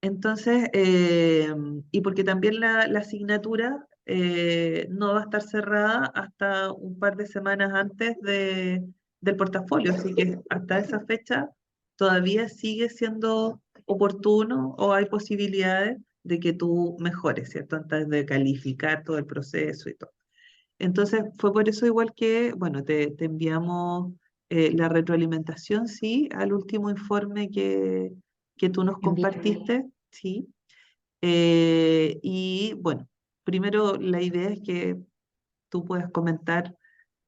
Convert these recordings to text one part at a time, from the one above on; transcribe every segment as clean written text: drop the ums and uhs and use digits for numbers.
Entonces, y porque también la asignatura no va a estar cerrada hasta un par de semanas antes del portafolio, así que hasta esa fecha todavía sigue siendo oportuno o hay posibilidades de que tú mejores, ¿cierto? Antes de calificar todo el proceso y todo. Entonces, fue por eso igual que, bueno, te enviamos la retroalimentación, sí, al último informe que tú nos Envíame. compartiste, sí. Y bueno, primero la idea es que tú puedas comentar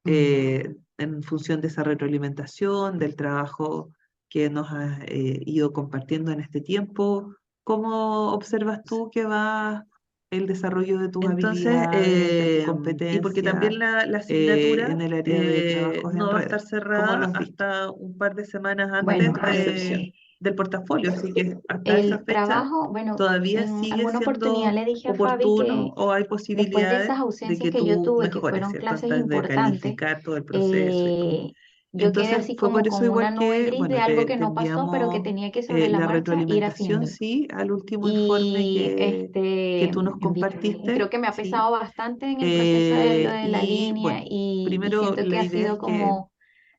en función de esa retroalimentación, del trabajo que nos has ido compartiendo en este tiempo, ¿cómo observas tú que va el desarrollo de tus Entonces, habilidades, de tu y porque también competencia la asignatura en el área de trabajos no en va a red? estar ¿Cómo lo cerrada has visto? hasta un par de semanas antes Bueno, Tu percepción del portafolio, así que hasta esa el fecha trabajo, bueno, todavía en sigue alguna oportunidad siendo le dije a Fabi oportuno que o hay después de posibilidades esas de ausencias que que yo tú tuve, que mejores, fueron ¿cierto? clases Antes de importantes, calificar todo el proceso y todo. eh, yo quedé Entonces, así fue por como eso con una igual nube que, gris de bueno, algo que te no pasó, pero que enviamos tenía que sobre la la marcha ir retroalimentación, haciéndolo. sí, al último informe Y que tú nos envíame. Y compartiste, creo que me ha sí. pesado bastante en el proceso de lo de la Y línea bueno, y primero siento que la ha idea sido es que como,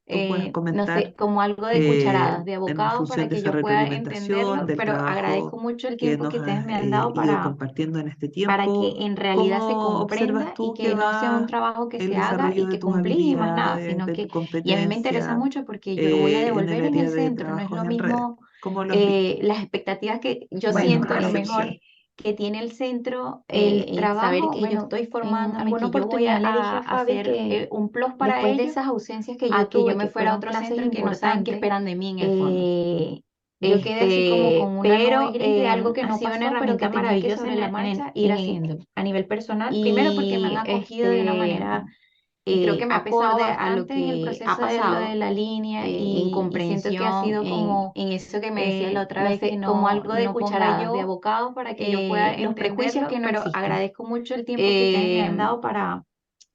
tú puedas no sé, comentar como algo de cucharadas, de en abocado función para de que esa yo pueda retroalimentación, entenderlo, del pero agradezco trabajo mucho el que tiempo nos que ustedes has me han dado ido compartiendo en este para tiempo. que en realidad se ¿Cómo observas comprenda y tú que que no sea un va trabajo que el se haga desarrollo y de que tus cumplí y más nada, habilidades, sino de tu que, y a mí me interesa competencia mucho porque yo lo voy a en el devolver en el área de centro, no es trabajos lo en red? mismo ¿Cómo lo has visto? las expectativas que yo ¿Cuál es tu siento a lo percepción? mejor que tiene el centro, el el saber trabajo, que yo bueno, estoy en formándome, alguna que yo voy oportunidad le dije a a Fabi hacer que un plus para después de ellos, esas ausencias que yo a que yo tuve, me que fuera a fueron otro clases centro y que no saben qué importantes, esperan de mí en el fondo. eh, yo quedé así como con una nube Pero gris de algo que ha no sido una pasó, pero que herramienta tenía que maravillosa sobre la marcha ir haciéndolo. a nivel personal, primero porque me han Y acogido de una manera y creo que me ha pesado acorde a lo bastante en el que ha proceso de lo de pasado la línea en y siento que ha comprensión, sido como, en eso que me decías la otra no vez, que sé, como algo de no ponga cucharadas, de yo abocado para que yo pueda los prejuicios que entenderlo, no pero existen. agradezco mucho el tiempo que ustedes me han dado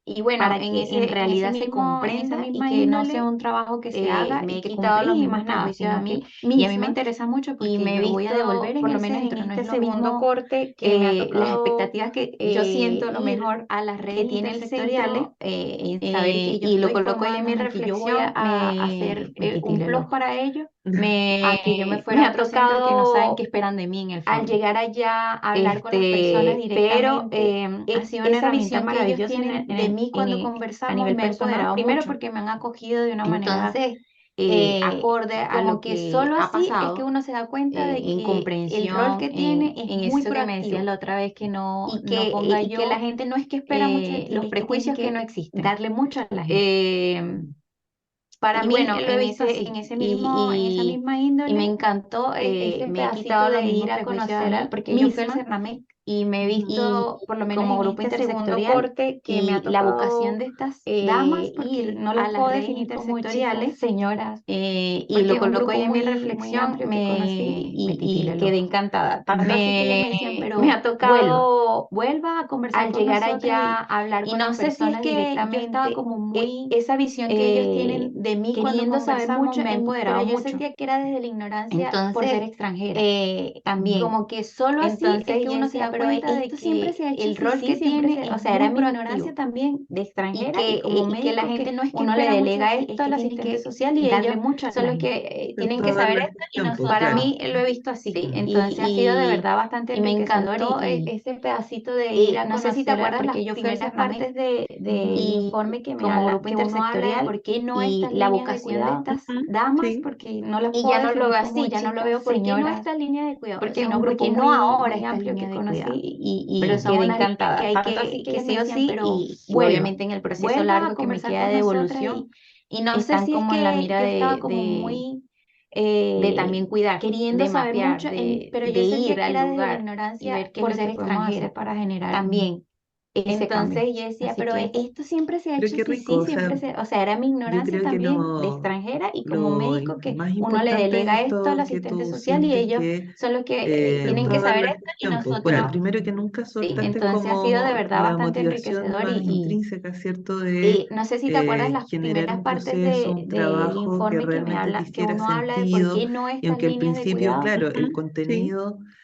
Y bueno, para que en en ese realidad se mismo, en esa comprenda y misma que no sea índole, un trabajo que se haga me y he que quitado los cumplí y mismos más nada, prejuicios a sino que, mí y a mí me misma interesa mucho y porque me he yo lo voy a devolver visto, en por lo el menos en centro, no este es lo segundo mismo corte que me ha las tocado expectativas que yo siento a lo ir mejor a las que redes tiene el intersectoriales, centro en saber que yo y lo estoy coloco ahí en mi formándome, que yo voy reflexión, a hacer me un titilé el plus ojo. para ellos, a que yo me fuera Me a ha otro centro que no saben qué tocado esperan de mí en el al fondo. llegar allá a hablar con las personas Pero directamente, ha sido una esa herramienta visión que ellos maravillosa tienen de mí cuando a conversamos nivel me ha personal, empoderado primero mucho. porque me han acogido de una manera Entonces, acorde a lo como que que solo ha así es que pasado uno se da cuenta de en que el rol comprensión, que tiene es en muy eso que me decías proactivo la otra vez, que no que, ponga y que la yo gente no es que espera mucho de ti, los es que tienes prejuicios que no que existen. darle mucho a la gente. Eh, Para y mí bueno, lo he visto así, en ese mismo, en esa misma y me índole, encantó, ese me he pedacito quitado los de mismos ir a prejuicios a conocer, mí porque yo fui al misma Cernamec y me he y visto, por lo menos como en grupo este segundo intersectorial, corte, que me ha y la vocación tocado de estas damas, porque ir no a las las puedo redes definir como hechizas, intersectoriales señoras, y porque lo es un coloco ahí grupo en mi muy, muy reflexión, amplio que conocí me titilé y el quedé ojo. encantada. Tanto así que ellas me decían, Me ha pero tocado vuelva a conversar al con llegar nosotras allá a hablar y con las no sé si es personas que yo estaba directamente, como muy esa visión que ellos tienen de mí cuando queriendo saber conversamos mucho, me ha pero empoderado yo mucho. sentía que era desde la ignorancia por ser Entonces, extranjera. también, Como que solo así es entonces que yo uno se decía, da pero cuenta de esto siempre que se ha hecho el así, rol sí, que siempre, tiene o es sea, era muy mi ignorancia proactivo también de y extranjera y como que la médico gente que no es que uno le espera mucho de delega ti, es esto que al tienes asistente que social y darle ellos mucho a son la los gente. que tienen que Toda saber la esto y gestión, pues para claro. mí lo he visto así. Sí, Entonces ha sido de verdad bastante y me enriquecedor encantó ese pedacito de ir a no sé si te conocer, acuerdas las porque yo fui al primeras Cernamec partes del y informe que me como habla, grupo que uno habla de intersectorial por qué no y estas la líneas de vocación de cuidado, estas damas, sí, porque no las y puedo ya no lo definir veo como así, ya no lo chicas, veo por qué no señoras, esta línea de cuidado, porque es un sino por grupo qué no muy, ahora muy esta amplio línea que de cuidado. conocí Pero son quedé unas líneas que encantada. hay Tanto así que que ellas me sí o decían, sí, pero y obviamente en el proceso vuelva a largo que me conversar queda con de nosotras evolución, y no sé están si es como en la mira que estaba como muy de también cuidar, queriendo de saber mapear, mucho, pero de yo ir sentía que al era desde la lugar y ignorancia ver qué es por lo ser que podemos hacer extranjera para generar también ese cambio. entonces yo decía, Así pero que esto siempre se ha pero hecho qué así, rico, sí, siempre o sea, era mi yo ignorancia creo que también de extranjera y como médico que más uno le importante de delega esto al esto que asistente tú social y sientes ellos que son los que tienen que toda saber la esto y gestión, pues bueno, nosotros, primero que nunca sí, soltaste entonces ha sido de como verdad la bastante motivación enriquecedor más intrínseca, ¿cierto? De no sé si te acuerdas las generar primeras un partes proceso, un del trabajo que informe que me realmente te habla, que hiciera uno habla de por sentido, qué no y estas aunque al líneas de principio, cuidado. claro, el Sí, contenido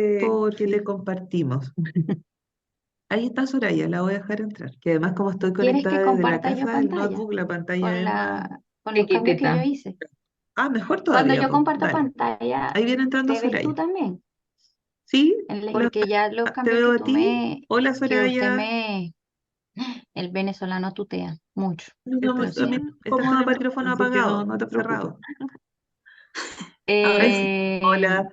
que te compartimos. Ahí está Soraya, la voy a dejar entrar. Que además, como estoy ¿Quieres que conectada desde la comparta yo casa del pantalla notebook, la pantalla es más. con los cambios que yo Chiquitita. hice? Mejor Cuando todavía, yo pues, comparto dale. pantalla, Ahí viene entrando ¿te ves tú Soraya. también? ¿Sí? Porque ya los Te cambios veo que a ti. Hola, que usted Soraya. el venezolano tutea mucho. No, a mí Estás con cómoda el para micrófono así que apagado, no te preocupes. cerrado. Ahora sí. Eh, Hola.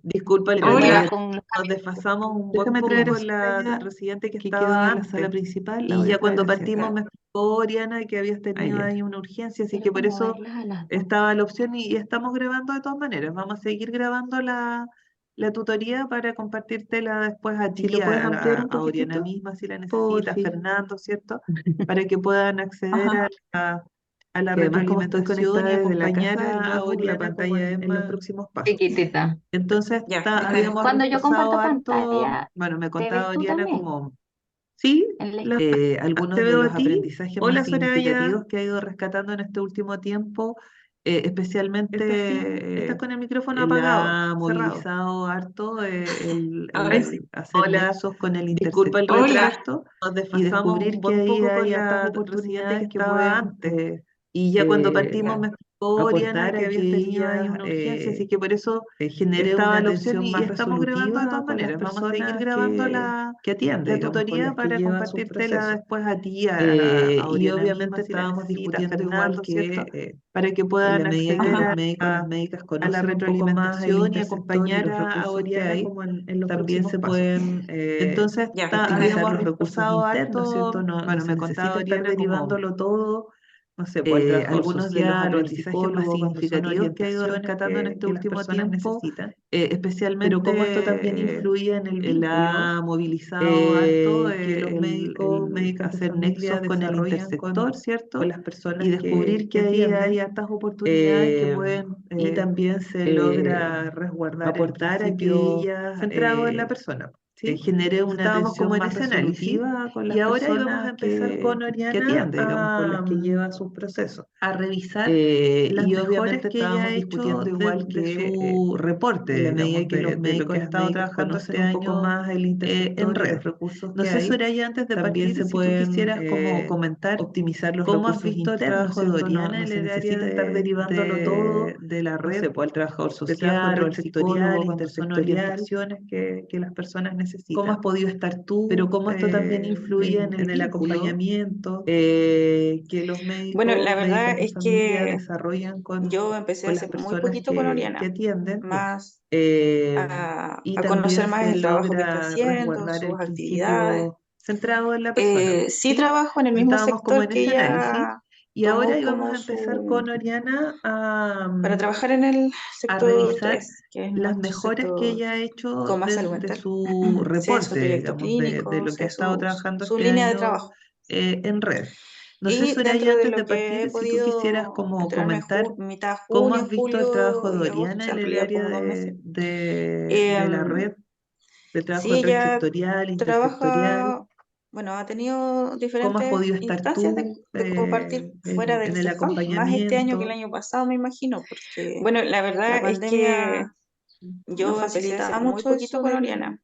Disculpa, pero ya Lorena, con los nos cambios. desfasamos un buen Déjame poco traer a con la Soraya, residente que que estaba quedó en la sala antes. principal. La Y voy a ya cuando traer hacia partimos acá. me explicó Oriana que habías tenido Ya. ahí una urgencia, así Quiero que por como eso verlas a las dos. estaba la opción y estamos grabando de todas maneras. Vamos a seguir grabando la tutoría para compartírtela después a Si ti, lo puedes ampliar un a Oriana poquitito, misma si la por necesitas, si. Fernando, ¿cierto? Para que puedan acceder Ajá. a la Que además, como estoy retroalimentación y conectada desde la acompañar casa, a luego la Oriana como pantalla es en los más próximos pasos. Chiquitita. Entonces, Ya, bacán. habíamos Cuando yo repasado comparto harto, pantalla, bueno, me ¿te contaba ves tú Oriana también? como, sí, En la te algunos de veo los a ti. aprendizajes más Hola, Soraya, significativos. que ha ido rescatando en este último tiempo, especialmente Estás con el micrófono la apagado, ha cerrado. movilizado harto Ahora sí. hacer Hola, nexos con el disculpa el intersector, Hola. ¿cierto? Nos Y desfasamos descubrir un que buen ahí poco hay con hartas la oportunidades residente que que estaba pueden, antes. y ya cuando eh, partimos me explicó Oriana aportar que a habías que tenido ahí ella una urgencia, así que por eso genere una estaba la opción atención y más estamos grabando de todas resolutiva con las maneras. Vamos a seguir personas grabando que atiende, la digamos, con tutoría las que para lleva sus compartírtela procesos. después a ti, a Y Oriana misma, obviamente si la estábamos necesitas, discutiendo igual Fernando, ¿cierto? que Para que en la puedan medida que acceder los médicos, las a, médicas a la conocen un poco más el retroalimentación y intersector y acompañar los a recursos que Oriana hay, como en los también próximos se pasos. pueden Entonces, Ya, optimizar habíamos los recursos repasado internos, ¿cierto? harto, No bueno, se me contaba necesita estar Oriana como derivándolo todo, no sé, por el trabajador algunos de los social o el aprendizajes más psicólogo cuando son significativos que ha ido orientaciones rescatando en este que las último personas tiempo, necesitan, pero cómo esto también especialmente influye en el la vínculo ha movilizado harto que los médicos, el médicas de hacer familia nexos con el desarrollan intersector, con ¿cierto? las Y personas descubrir que que ahí hay atienden, hartas oportunidades que eh, pueden y también se eh, logra resguardar el aportar a que principio ella centrado en la persona, ¿sí? genere Entonces, una estábamos como atención en más ese análisis resolutiva con y las ahora íbamos a personas empezar con que Oriana atiende, digamos, con las que lleva sus procesos. a revisar las Y mejores obviamente que ella ha estábamos hecho discutiendo igual de que su reporte, en la medida digamos, que los de lo que médicos, ha las estado médicas trabajando conocen este un poco año más el en intersector y red. los recursos No que sé, hay, Soraya, antes de también partir, se si tú pueden quisieras como comentar optimizar los cómo has recursos visto el internos, trabajo de ¿cierto? Oriana No en se el área necesita estar derivándolo todo, de la no red sé, por el trabajador de trabajo social o el intersectorial, psicólogo cuando son intersectorial, orientaciones que las personas cómo has necesitan. podido estar Pero tú cómo esto también influye en el en el vínculo acompañamiento que los Bueno, la médicos, verdad médicas de es familia que desarrollan yo empecé con las hace muy personas poquito con que Oriana, atienden, más eh, y a conocer también más se el trabajo que está logra haciendo, resguardar sus el actividades. principio centrado en la persona, Sí ¿sí? trabajo en el Entonces, mismo estábamos como sector en que ese análisis ella y ahora tomó íbamos como a empezar con Oriana para trabajar en el a sector revisar 3, que es las nuestro mejores que sector ella ha hecho con más salud de mental. su Sé su reporte, proyecto digamos, de clínico, lo que ha sé estado trabajando su este línea de año trabajo. en red. No sé, Y Soraya, dentro de antes lo de que he partir, si tú quisieras podido como enterarme comentar mitad cómo junio, has visto el trabajo julio de y agosto, o Oriana sea, en en el realidad área como 2 meses. de la red de trabajo Sí, ella sectorial, intersectorial. trabaja, bueno, ha tenido ¿Cómo has diferentes podido estar instancias tú de compartir fuera del en el CEFAM, más este año que el acompañamiento? año pasado, me imagino, porque bueno, la La verdad es que pandemia nos yo empecé hace facilitaba muy mucho poquito eso con Oriana,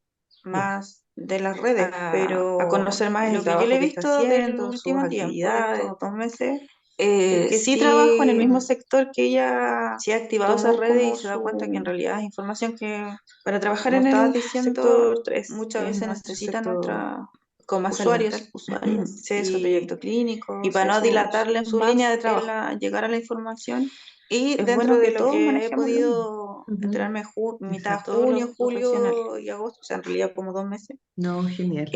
más de las redes, a pero conocer más el lo que yo le trabajo he que está visto del haciendo, sus último tiempo, de actividades. estos 2 meses, es que Sí trabajo en el sí, mismo sector que ella sí ha activado esas tomó redes y como se da cuenta que en su, realidad es información que, para trabajar como en estabas el diciendo, sector 3, muchas que es veces nuestro necesita sector nuestra con más salud mental. usuarias, sé su Y, proyecto clínico, y para sé no dilatarles su línea más de trabajo. llegar a la información, Y es dentro bueno de que lo todos que he manejemos lo mismo. podido Ujú. enterarme mitad Exacto. Todos los junio, profesionales. julio y agosto, o sea, en realidad como 2 meses, No, genial.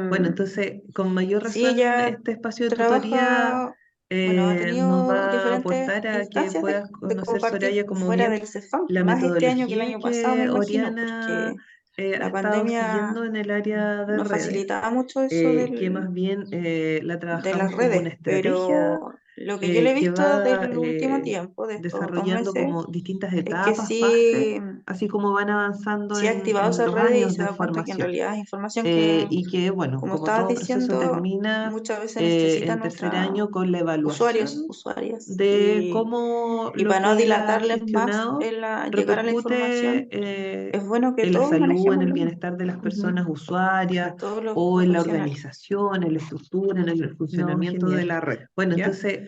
Bueno, em, entonces, con mayor sí, razón, ella este espacio de tutoría trabaja, bueno, ha nos tenido va a diferentes aportar a que instancias puedas de conocer, compartir Soraya, como fuera bien del CEFAM, la más este año que el metodología año pasado, me que imagino, Oriana porque ha la estado pandemia siguiendo en el área de nos redes, facilitaba mucho eso que más bien la de las trabajamos como una redes, estrategia pero lo que yo le he que visto va del último tiempo, de estos dos desarrollando meses, como distintas es que etapas, fases, sí, así como van avanzando sí ha activado en esas los redes y años se de da cuenta que en formación. realidad es información que, Y que, bueno, como como estabas todo proceso diciendo, termina muchas veces necesita en tercer nuestra año con la evaluación usuarias, de cómo y lo para no que ella ha dilatarles más gestionado llegar a la repercute información, es bueno que en la todos salud, en manejemos el lo mismo, bienestar de las Ujú. personas O sea, usuarias todos los o en la profesionales. organización, en la estructura, en el No, funcionamiento de genial. la red. Bueno, ¿Ya? entonces,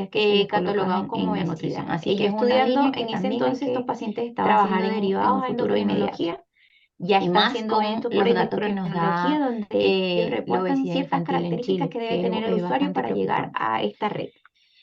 aquellas que se les catalogados colocan como en obesidad. nutrición. Así Y que yo es una estudiando, línea que en ese también hay entonces estos que pacientes estaban trabajar siendo en derivados a futuro inmediato. endocrinología, ya Y están más siendo con vistos por los datos que nos endocrinología, da donde ellos la reportan obesidad ciertas infantil en características Chile, que debe que tener el es usuario bastante para llegar preocupante. a esta red.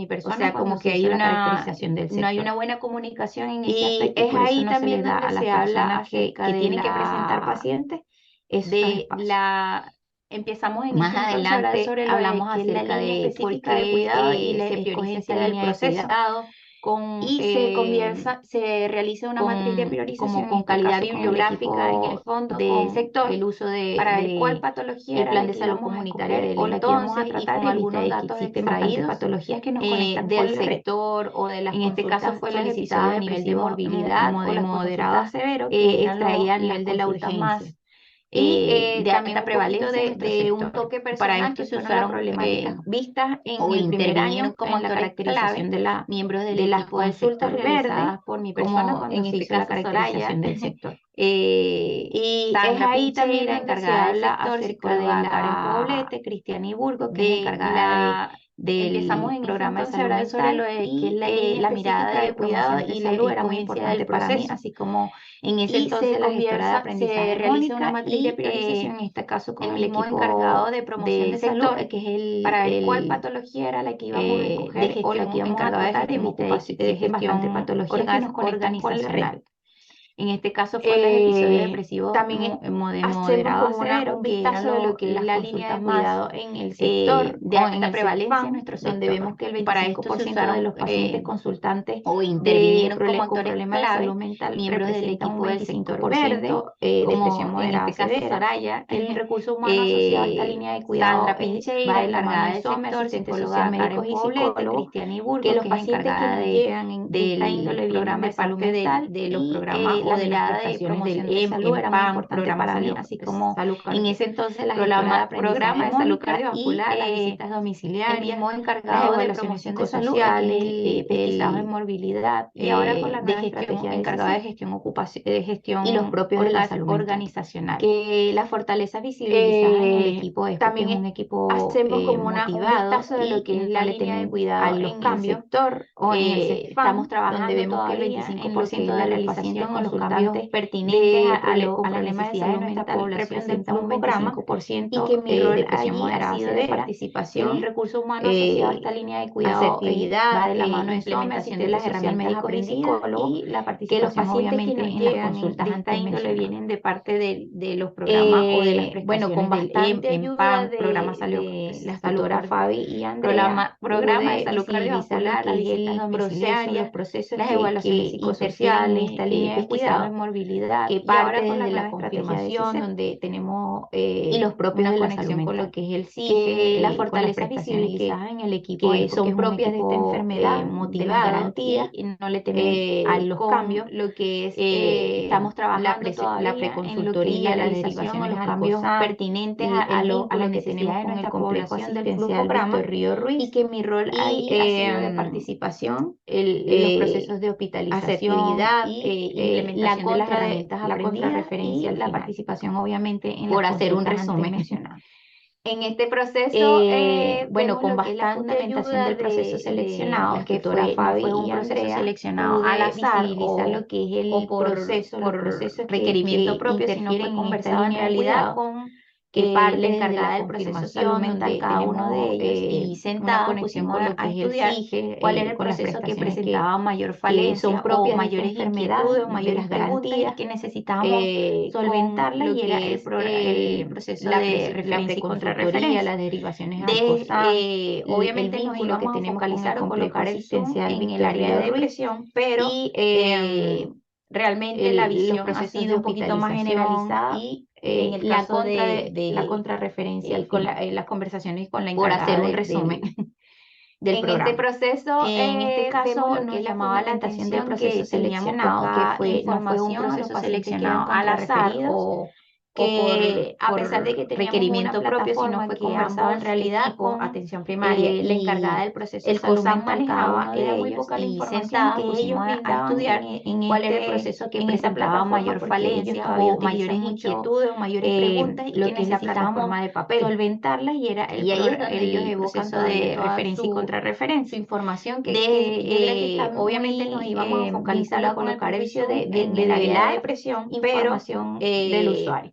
mi persona, O sea, cuando como que se hay hizo la una, caracterización del no hay sector. una buena comunicación en ese Y aspecto, y es por eso ahí no se le también da donde a las se habla personas que acerca de tienen que presentar la, pacientes esos de espacios. la empezamos en Más ese entonces a hablar adelante sobre lo hablamos que es la acerca línea de por específica de qué cuidado y la se prioriza escogencia esa del línea de proceso. cuidado con, Y se realiza una matriz de priorización, como en con este calidad caso con el bibliográfica en el equipo fondo de con sector, el uso para ver cuál de patología el era plan la de que salud íbamos a comunitaria escoger, de la que íbamos a entonces, y tratar con en vista algunos de que datos existen bastantes extraídos patologías que nos conectan del con la red. sector o de las En este caso consultas fue los solicitadas a episodios nivel de depresivos morbilidad o las moderado consultas severos, que eran extraídas a las nivel de la consultas más urgencia y de también alta un poquito prevalencia en nuestro de un sector. toque Para personal, esto que se fueron las usaron problemáticas vistas en o el primer intervinieron año como en la actores caracterización clave de miembros del de las equipo del consultas sector realizadas verde, por mi persona como cuando en se este hizo la caso Soraya. caracterización del sector. Y es Sandra ahí también Pincheira, donde se encargada del habla sector, acerca de psicóloga Karen la Poblete, Cristiana Iburgo, que es de encargada del empezamos en ese programa de entonces a salud hablar sobre lo mental que es la línea la mirada específica de de cuidado promoción de y la salud era muy escogencia importante del para mí, proceso. así como en ese Y entonces la gestora de aprendizaje se realiza una Mónica matriz de y priorización, en este caso con el el mismo equipo encargado de promoción de de salud, sector, que es para ver cuál patología era la que íbamos a de escoger o la que íbamos a encargado de tratar en gestión vista de que de existen bastantes gestión patologías que nos conectan con la red. organizacional. En este caso fue los episodios depresivos También hacemos moderado a como severo, un que vistazo eran de lo que es las la línea de consultas más cuidado en el sector de o en alta el prevalencia en CESFAM, nuestro donde sector. vemos que el Para esto se 25% de usaron los pacientes consultantes o con intervinieron como con actores problemas de clave salud mental miembros del representan un equipo del 25% sector verde, depresión como en moderada este caso severa. Soraya, El recurso humano asociado a esta línea de cuidado Sandra va Pincheira, de la mano encargada de del SOME, sector, asistentes psicóloga sociomédicos Karen y Poblete, psicólogos, Cristiana que Iburgo, los que es pacientes que encargada nos llegan de esta índole del vienen programa de de salud salud mental mental, de los y programas o la de las mirada de prestaciones del promoción de salud era muy EMPAM, importante programa para mí, salud, así como salud en ese entonces la gestora de aprendizaje de salud Mónica y cardiovascular, las visitas el domiciliarias, mismo las encargado de evaluaciones promoción de salud, que psicosociales, es pesquisados en morbilidad y ahora con la de nueva gestión, estrategia de encargada de CESAC gestión ocupacional, de gestión y los propios de la salud mental. organizacional. Que las fortalezas visibilizadas en el equipo es porque es También un equipo hacemos como un motivado vistazo de lo que y es no la le línea de temen cuidado a los en el cambios sector o en el estamos CESFAM, donde trabajando vemos que el todavía en lo 25% que es de la los realización pacientes o los cambios consultantes pertinentes con a la problemas de necesidad salud de nuestra mental población del representan un programa 25% y que mi rol depresión allí ha moderada sido de severa. participación, El recurso humano asociado a esta línea de cuidado asertividad, va de la mano de SOME, implementación de asistentes las herramientas sociomédicos y aprendidas psicólogos, y la que los participación pacientes que obviamente nos en las llegan consultas de esta antes índole mencionadas. vienen de parte de los programas o de las Bueno, con prestaciones del bastante ayuda EMPAM, programa de las salud tutoras Fabi y Andrea, programa de pude salud visibilizar lo cardiovascular, que las es visitas el proceso, los domiciliarias, procesos las que evaluaciones interfieren en psicosociales, esta línea de pesquisados cuidado en morbilidad, que y ahora parte con la desde nueva la estrategia de confirmación, CISEP donde tenemos y los propios una de la salud conexión con lo mental. que es el Que CIGE, las con las fortalezas prestaciones visibilizadas en el equipo es que porque son es un propias de esta equipo enfermedad, de las motivado garantías, y no le temen a los con cambios. lo que es Estamos trabajando la todavía en lo que es preconsultoría, la las realización o derivaciones los al cambios COSAM, pertinentes el a las vínculo que necesidades tenemos de con el nuestra complejo población del flujo asistencial grama Víctor Río Ruiz y que mi rol ahí ha sido de participación en los procesos de hospitalización asertividad, y implementación de las herramientas la aprendidas contrarreferencia y al la final, participación obviamente en por las hacer un consultas antes resumen. mencionadas. En este proceso, Bueno, vemos con lo que es la bastante fundamentación ayuda del proceso de seleccionado, las que tutoras no Fabi fue un y proceso Andrea, seleccionado al pude azar visibilizar lo que es el o por por los procesos requerimiento que propio, sino fue interfieren en esta conversado en línea de realidad cuidado, con que parte la desde encargada la del proceso salud confirmación, mental, donde cada uno de tenemos ellos y una sentados conexión pusimos con lo que a es el estudiar CIGE, cuál era el con las proceso que prestaciones presentaba mayor que falencia son propias o de esta mayores enfermedad, inquietudes o de mayores las preguntas y garantías, que necesitábamos con solventarlas lo y era que es el proceso de la referencia y preconsultoría, contrarreferencia. las derivaciones al COSAM, el Obviamente nos vínculo que íbamos a tenemos con el focalizar o complejo colocar el zoom asistencial en el Víctor área de Río Ruiz depresión, pero y realmente la los visión ha procesos sido de un poquito más hospitalización generalizada y en el caso de la de contrarreferencia al con final, las conversaciones con la por hacer encargada un resumen del en este programa. proceso, En este caso, vemos lo que nos es la llamaba la fundamentación del atención proceso que teníamos seleccionado, que poca no fue un información a los proceso pacientes que eran seleccionado al azar contrarreferidos o que a pesar de que por teníamos una requerimiento propio, sino plataforma fue que conversado en ambos realidad equipos, con atención primaria la y encargada del proceso de el salud COSAM mental, cada manejaba, uno de era muy ellos, poca la y información sentadas que ellos pusimos a brindaban estudiar cuál era el proceso que en esta presentaba plataforma mayor porque ellos falencia todavía o utilizan mayores mucho inquietudes o mayores preguntas y lo que que es la necesitábamos plataforma de papel. solventarlas y era Y ahí es donde ellos el evocan proceso todavía de toda referencia y su contrarreferencia. información que yo creo que está Obviamente muy nos íbamos a focalizar a vinculada con el colocar el servicio zoom de en el área de develar depresión, pero información del usuario.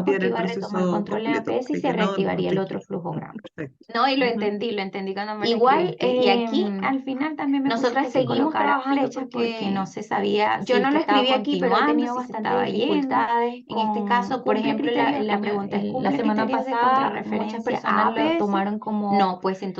mapear porque el iba a retomar proceso control en completo, APS y así se que no reactivaría el encontré otro flujograma. perfecto. No, y lo Ujú. entendí cuando me lo Igual, escribiste. Y aquí al final también me nosotras pusiste que seguimos colocara trabajando flechas porque porque no se sabía yo si no esto lo estaba escribí aquí, pero he continuando, tenido si se bastantes estaba yendo. dificultades En este caso, por ¿cumple ejemplo, criterios? La pregunta es, la ¿cumple semana criterios de pasada muchas contrarreferencia personas lo APS? tomaron como No, pues entonces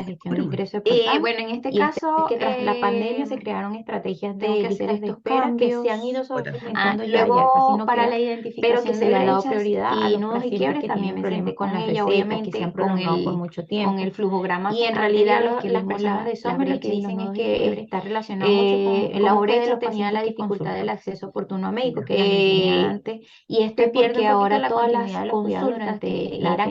la gestión de ingresos de portal. Bueno, en este Y es caso, que tras la pandemia se crearon estrategias tengo que de hacer listas de estos espera que se han cambios. ido solventando ya casi Luego, no para queda, la pero identificación que de se le ha dado brechas prioridad a y los nudos y pacientes quiebres, que también tienen me problemas senté con con las ella, recetas, que se obviamente, han con prolongado por mucho con tiempo. el flujograma, Y en en realidad realidad los que las vimos personas de la Sommer lo que brecha y los dicen es nudos y que quiebres está relacionado mucho con el como auge brecha de los tenía la pacientes que dificultad del consultan. acceso oportuno a médico, que la mencioné antes, y esto Se es pierde porque un poquito ahora la todas continuidad las de los cuidados consultas durante que la eran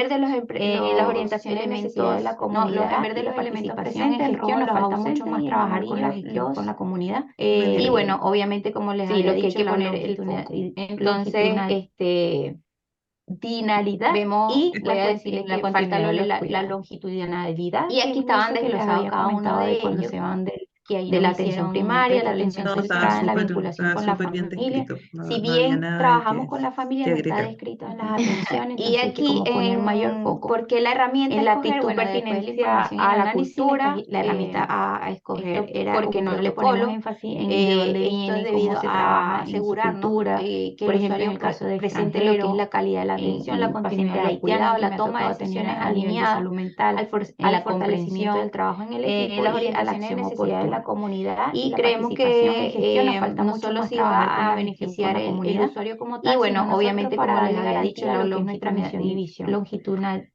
ver de las orientaciones de necesidad de la comunidad en ver de y la los elementos participación en presentes, gestión, nos los falta mucho ausentes más y en trabajar con la amarillo gestión con la comunidad. Medidas. Y bueno, obviamente, como les Sí, había lo que hay dicho, que la poner el longitudinal, foco. entonces, longitudinalidad Vemos, y voy a pues, decirles la que continuidad falta de los la cuidados. longitudinalidad, Y aquí estaban que les desglosados había cada uno comentado de de cuando ellos, se van que ahí de no la me atención hicieron primaria, la atención No, centrada en la vinculación estaba con la súper bien familia. descrito. Si No había bien nada trabajamos que, con la familia, que no está agregar. descrito en las atenciones, Y entonces hay que aquí, como poner mayor foco. ¿por qué la herramienta En la escoger? actitud Bueno, después de la pertinencia información y a el la análisis, cultura, la herramienta a escoger esto era porque un no le ponemos protocolo, énfasis en de dónde esto viene es y cómo debido se a trabaja en su asegurarnos cultura. que Por el ejemplo, en usuario el caso de presente lo que es extranjero, la calidad de la atención, la en continuidad pacientes de los cuidados, haitianos, que me la ha toma de tocado tener decisiones a nivel de alineadas salud mental, en al la fortalecimiento del comprensión, trabajo en el equipo las y a la orientaciones y acción necesidades de la oportuna. comunidad Y la creemos participación en gestión, nos que falta no mucho solo más se trabajar con va a la gestión con beneficiar la el comunidad. usuario como Y tal, bueno, sino nosotros obviamente, para como les darle había dicho, garantía la a lo que es nuestra misión y visión. longitudinal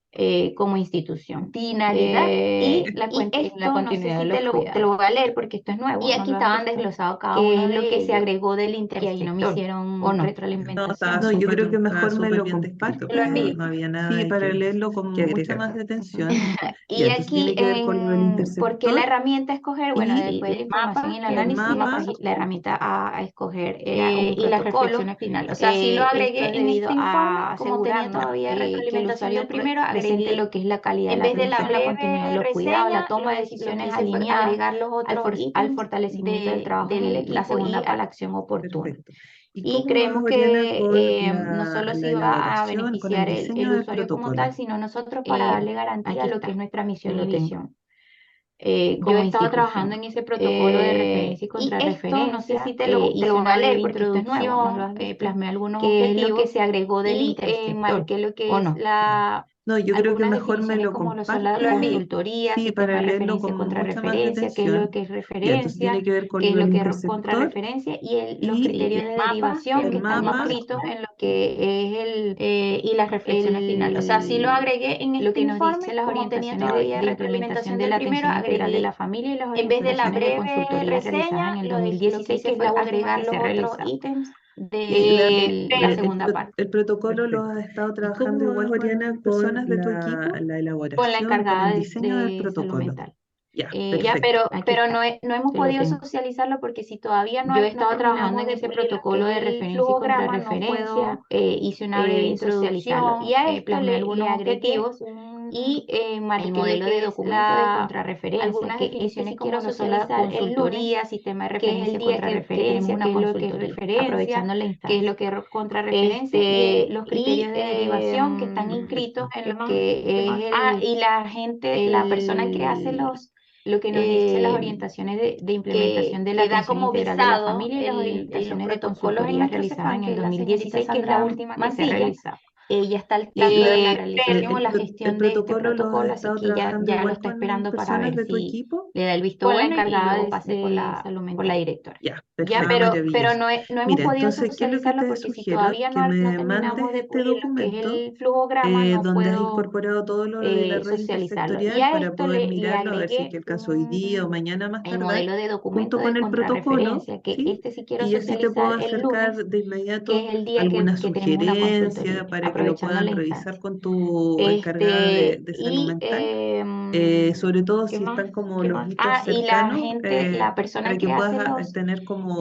como institución. Longitudinalidad y La esto, no sé continuidad si de los te lo cuidados. voy a leer porque esto es nuevo, Y no aquí lo has estaban visto, desglosados cada que uno es de lo que se ellos, agregó del que ahí no me intersector, hicieron ¿o no? No, retroalimentación. estaba yo creo que estaba mejor me súper lo bien descrito. Lo envío. No había nada Sí, para que leerlo con mucha agregar. más detención. Ya, Y entonces aquí, tiene que ver con lo del ¿por qué la intersector herramienta escoger? Bueno, y después de la información y el el análisis, mapa. la herramienta a escoger era un Y las protocolo. reflexiones finales. O sea, sí lo Esto agregué es en debido este informe, a como tenía asegurarnos todavía que el retroalimentación usuario del primero, presente agregué, lo que es la calidad de en la vez de la atención, la breve continuidad de los cuidados, la reseña, toma de lo que decisiones hice fue alineadas agregar los otros al ítems fortalecimiento del trabajo en el equipo la segunda y a la parte. acción oportuna. Perfecto. ¿Y Y cómo vas, creemos Oriana, que con no solo la se iba a elaboración, con el beneficiar diseño el del usuario como protocolo? tal, sino nosotros para darle garantía a Aquí lo que es está, nuestra yo misión lo y tengo. visión. Yo Como he estado trabajando institución. en ese protocolo de referencia y Esto, no sé contrarreferencia, si te lo hice voy una a leer breve porque esto es nuevo, no lo has introducción, visto, plasmé algunos que es lo que objetivos se agregó del y intersector, marqué lo que ¿o es no? No, yo creo que algunas mejor me definiciones lo como lo son la compartes. consultoría, Sí, para sistema de leerlo referencia y con mucha más contrarreferencia, qué es lo detención. que es Ya, entonces referencia, tiene que ver con qué es lo lo del que es intersector contrarreferencia y los y criterios de derivación que el están mapa inscritos en lo que es Y las reflexiones finales. o sea, sí lo agregué en Lo este que nos dice informe, las como tenía orientaciones todavía de implementación retroalimentación de del la primero, atención integral de agregué, la familia y las en vez de la orientaciones de breve consultoría realizadas reseña, en el lo que 2016, hice que fue fue la última agregar que los se otros realizó. ítems y de la segunda parte. el protocolo lo Perfecto. has estado ¿Y trabajando cómo igual, vas, Oriana, Oriana, con personas de tu la equipo? Con la elaboración, con encargada el diseño del de salud protocolo? mental. Ya, Ya, perfecto. Aquí pero está, no hemos yo lo podido tengo. socializarlo porque si todavía Yo he no estado trabajando terminamos en de ese pulir lo protocolo que de es el referencia y flujograma, no contrarreferencia, puedo hice una breve socializarlo. introducción, Y a esto plasmé le algunos agregué objetivos y marqué el lo modelo de que es documento de contrarreferencia, algunas que este definiciones sí como quiero lo son la socializar el lunes, consultoría, sistema de que es el referencia, día que tenemos contrarreferencia, una qué es lo que es consultoría, referencia, aprovechando la qué es instancia. lo que es contrarreferencia y los criterios de derivación que están inscritos en lo que es y la gente, la persona que hace lo que nos dice las orientaciones de implementación de la que da atención como integral de la visado familia y las los orientaciones de protocolos en consultoría nuestro realizadas CEFAM, en el que es la señorita 2016, que es la Sandra última que se Mancilla. realiza. Ella está al Y tanto de la realización o la el gestión de este protocolo lo has protocolo, así estado que trabajando ya lo igual está con esperando para personas ver de tu si equipo. le da el visto Con la bueno y encargada luego de pase por la salud por la mental. directora. Ya, Ya, perfecto, pero maravilloso. no hemos Mira, podido entonces, ¿qué es lo que socializarlo te porque si sugiero? todavía Que no me terminamos mandes de este pulir lo que es documento el flujograma, no donde has puedo incorporado todo lo de la red socializarlo. Y intersectorial a para esto poder le mirarlo, a ver si es que agregué alcanzo hoy día o mañana más el tardar, modelo de documento junto de con el protocolo, contrarreferencia, que ¿sí? este sí quiero Y así te puedo socializar el lunes, acercar de que inmediato es el día alguna que tenemos una sugerencia consultoría, para que lo aprovechando puedan la revisar instancia. con tu encargada de salud Y mental. Sobre todo ¿qué si más? están como ¿Qué los más? hitos Y la cercanos, gente, la persona para que que puedas hace los tener como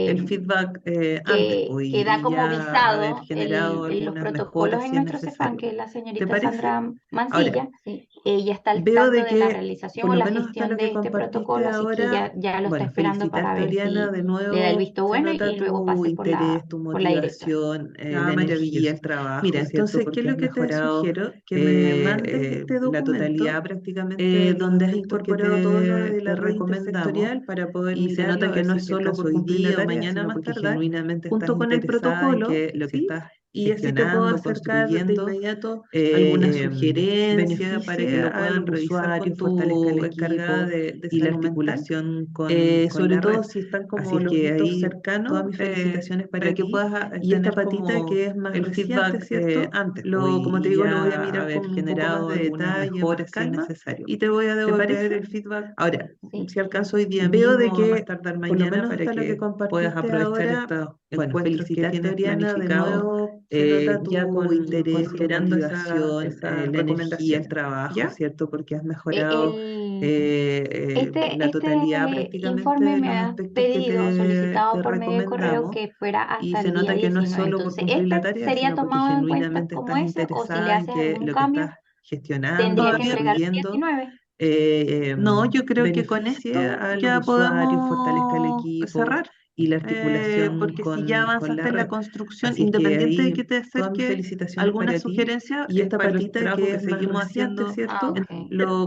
el feedback antes, pues, que da y como ya haber visado generado los algunas protocolos mejoras en si es nuestro CEFAM, necesario. que es la ¿Te señorita parece? Sandra Ahora, Mancilla. Sí, ella está al veo tanto de de la que, realización por o lo la menos hasta gestión lo que de este compartiste protocolo, así que ahora, ya lo está bueno, esperando para felicitarte, ver Oriana, si de le da el nuevo, visto se bueno nota y luego tu pase interés, tu por la directora. motivación, la Maravilloso. energía, el trabajo, Mira, ¿cierto? entonces, ¿qué Porque es has lo que te mejorado sugiero? Que me mandes este la totalidad documento prácticamente de los donde has aspectos que incorporado todo lo de te la red recomendamos. intersectorial para poder Y se mirarlo, nota a que ver no si es es que solo alcanzo por hoy cumplir día la o tarea, mañana sino más porque tardar, genuinamente estás junto con el interesada en protocolo, que lo que ¿sí? estás Y así te puedo gestionando, acercar de construyendo, inmediato alguna beneficie sugerencia para que lo a los puedan revisar con usuarios, fortalezca el tu encargada equipo de y la salud mental. articulación con Sobre la todo red. si están Así como es los que hitos ahí todas cercanos, mis felicitaciones para para que ti. puedas Y esta tener patita como que es más el reciente, feedback ¿cierto? antes, pues, Como te y digo, lo voy a ya mirar haber con un poco más generado de algunas detalle, más mejoras si es calma, necesario. y te voy a ¿Te devolver parece? el feedback. Ahora, Sí. Si alcanzo hoy día veo de mismo, a más que, tardar por lo mañana, menos para hasta lo que que puedas compartiste aprovechar ahora, estos bueno, encuentros que felicitarte, tienes Oriana, de planificados nuevo se nota ya tu con interés, tu considerando motivación, esa la energía, recomendación, el trabajo, ¿ya? ¿cierto? Porque has mejorado la Este totalidad prácticamente informe de me los ha aspectos que pedido, solicitado te por medio de correo recomendamos. que fuera Y hasta se el día nota que no es 19. solo por Entonces, cumplir la este tarea, sería sino porque tomado en cuenta genuinamente como estás ese, o si le interesada en haces que algún lo que cambio, estás gestionando, tendría que entregarlo el construyendo, 19. no, yo creo que con beneficie esto a los ya usuarios, fortalezca el podemos equipo cerrar. y la articulación Porque si ya con la avanzaste en la red. construcción, Así es que independiente de ahí que te todas mis acerque felicitaciones alguna para ti. sugerencia, Y es esta para el patita trabajo que que es más seguimos reciente, haciendo, ¿cierto?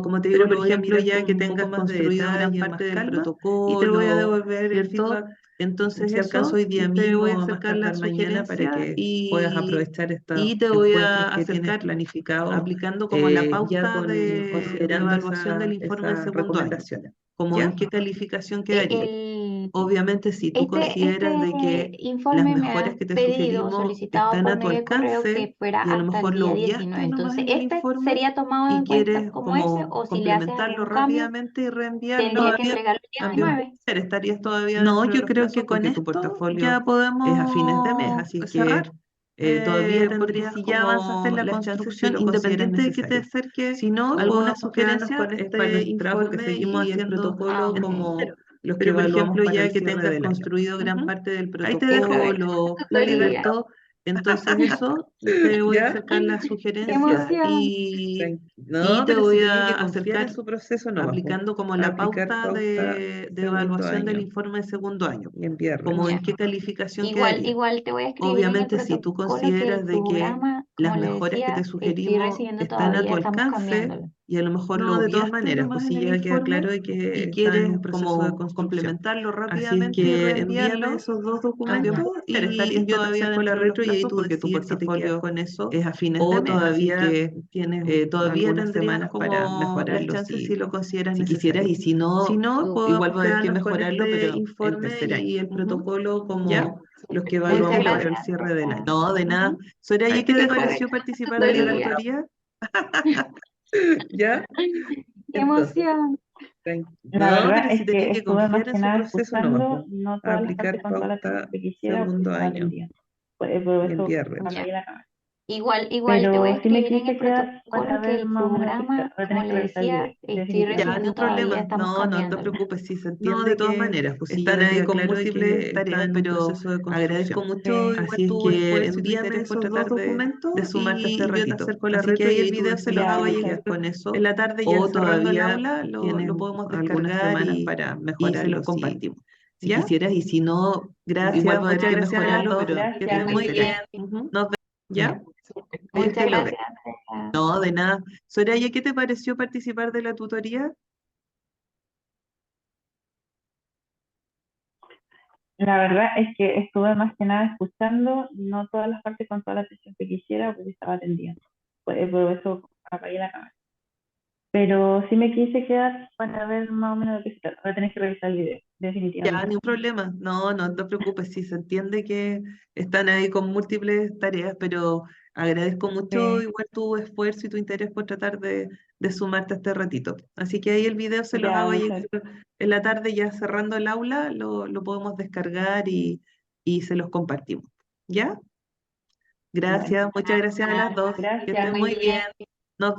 como te digo, Pero lo lo voy a ejemplo, mirar ya que un tengas poco más de construido gran detalle, parte más del calma, protocolo, y te voy a devolver el ¿cierto? feedback. Entonces Si alcanzo eso, hoy día te voy a mismo, a más acercar la tardar mañana, para sugerencia que puedas aprovechar estos y te voy encuentros a que tienes acercar planificados, aplicando como la ya pauta de considerando evaluación del informe de esas segundo año, recomendaciones. como ¿Ya? en qué calificación quedaría. El, Obviamente, si tú este consideras de que las informe me mejoras ha que te pedido, sugerimos solicitado están por a tu medio de correo alcance que fuera y a lo hasta el mejor lo día obviaste 19. nomás Entonces, en el este informe sería tomado y en cuenta quieres como ese, como o si le haces complementarlo algún cambio, rápidamente y reenviarlo, tendría que entregarlo el también 19. puede ser, estarías todavía No, dentro de yo los creo que plazos con porque tu esto portafolio ya es a fines de mes, podemos así que cerrar. todavía Porque tendrías si ya avanzaste en como la las chances si construcción, lo consideras independiente de que te necesario. acerque Si no, alguna podemos quedarnos sugerencia, con es para este el trabajo que informe seguimos y el haciendo protocolo ok. como los que pero, por evaluamos ejemplo, para ya el que cierre tengas del año. construido gran Ujú. parte del Ahí te dejo protocolo, la Tutoría. libertad. ¿cierto? Entonces eso, te voy a ¿Ya? acercar la ¡Qué sugerencia emoción! y No, te pero si voy tenía a que confiar en acercar su proceso nomás, po. aplicando como la Aplicar pauta pauta de segundo evaluación del año informe de segundo año, y enviarlo. como en Ya. qué calificación Igual, quedaría. igual te voy a escribir en el Obviamente, si tú protocolo que el consideras de que programa, las como le mejoras que te decía, estoy sugerimos recibiendo están a todavía, tu estamos alcance cambiándolo. y a lo mejor lo No, de todas obviaste maneras, nomás pues en sí, el ya queda informe claro de que y está en quieres un proceso de como construcción. complementarlo Así es rápidamente y que envíame reenviarlo, esos dos también documentos puede ser, y estarías yo te todavía acerco la dentro de los retro y ahí plazos tú porque tu decides si te quedas portafolio con eso es a fines de o mes, así todavía que tienes todavía algunas tendrías semanas para como las mejorarlo chances si lo consideras si quisieras, necesario. y si Si no, no, igual podemos va a haber que quedarnos con mejorarlo, este pero el informe tercer año. y el protocolo ¿Ya? como los que Muchas evaluamos para el gracias. cierre del año. No, de nada. Soraya, Ahí ¿qué te te dejo pareció la participar de la tutoría. tutoría? ¿Ya? ¡Qué Entonces, emoción! La no, verdad pero es si que tenía que estuve más confiar que en su nada proceso nomás, escuchando, po. no A todas las aplicar partes con toda la atención pauta que quisiera porque segundo estaba año atendida. Por y eso enviarlo. apagué la cámara. Igual te voy a Pero sí me escribir en el quise quedar para protocolo que ver el más o menos qué programa, tal. Voy a como tener que le revisar el video, decía, estoy Ya, ni recibiendo un todavía, problema. estamos No te cambiándolo. preocupes, sí se No, entiende de todas que maneras, pues sí, están ya ahí queda con claro de múltiples que está tareas, en un pero proceso de agradezco construcción. mucho igual Así es tu que esfuerzo y tu envíame interés por esos dos tratar documentos de sumarte a este y yo te ratito. acerco la Así que retro y ahí el ahí tú video se los decides Ya, hago si te muchas llegar quedas gracias. con eso en la tarde ya o cerrando el todavía aula, tienes lo podemos algunas descargar semanas para y se los mejorarlo compartimos. si ¿Ya? quisieras, y si no, igual Gracias, va a haber muchas que gracias a las mejorarlo, dos. pero Que Gracias, estén el muy tercer Miguel. año. bien. Ujú. Nos vemos. ¿Ya? Dios Muchas te lo dé. gracias. No, de nada. Soraya, ¿qué te pareció participar de la tutoría? La verdad es que estuve más que nada escuchando, no todas las partes con toda la atención que quisiera porque estaba atendida. Por eso apagué la cámara. Pero sí me quise quedar para ver más o menos de qué se trata. Voy a tener que revisar el video, Ya, definitivamente. ni un problema. No te preocupes, sí se entiende que están ahí con múltiples tareas, pero agradezco mucho Sí, igual tu esfuerzo y tu interés por tratar de sumarte a este ratito. Así que ahí el video se los ya, hago muchas llegar en la tarde, ya cerrando el aula, lo podemos descargar y se los compartimos. ¿Ya? gracias. Bueno, Gracias, muchas gracias a las dos. Que gracias. estén muy bien. Nos vemos.